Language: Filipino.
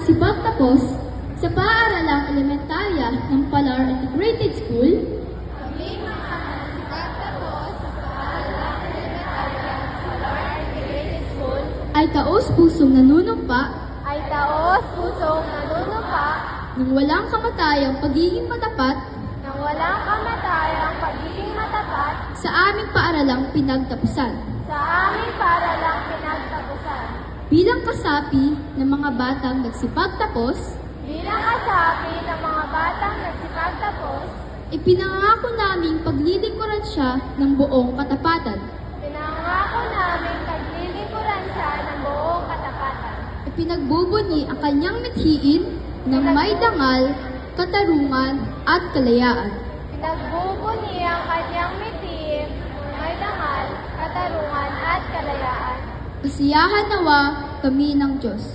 nagsipagtapos sa paaralang elementarya ng Palar Integrated School, Kami mga nagsipagtapos sa paaralang elementarya ng Palar Integrated School ay taos-pusong nanunumpa ng walang kamatayang pagiging matapat sa aming paaralang pinagtapusan. Bilang kasapi ng mga batang nagsipagtapos, ipinangako naming paglilingkuran siya ng buong katapatan. Ipinagbubunyi ang kanyang mithiin ng may dangal, katarungan at kalayaan. Kasiyahan nawa kami ng Diyos.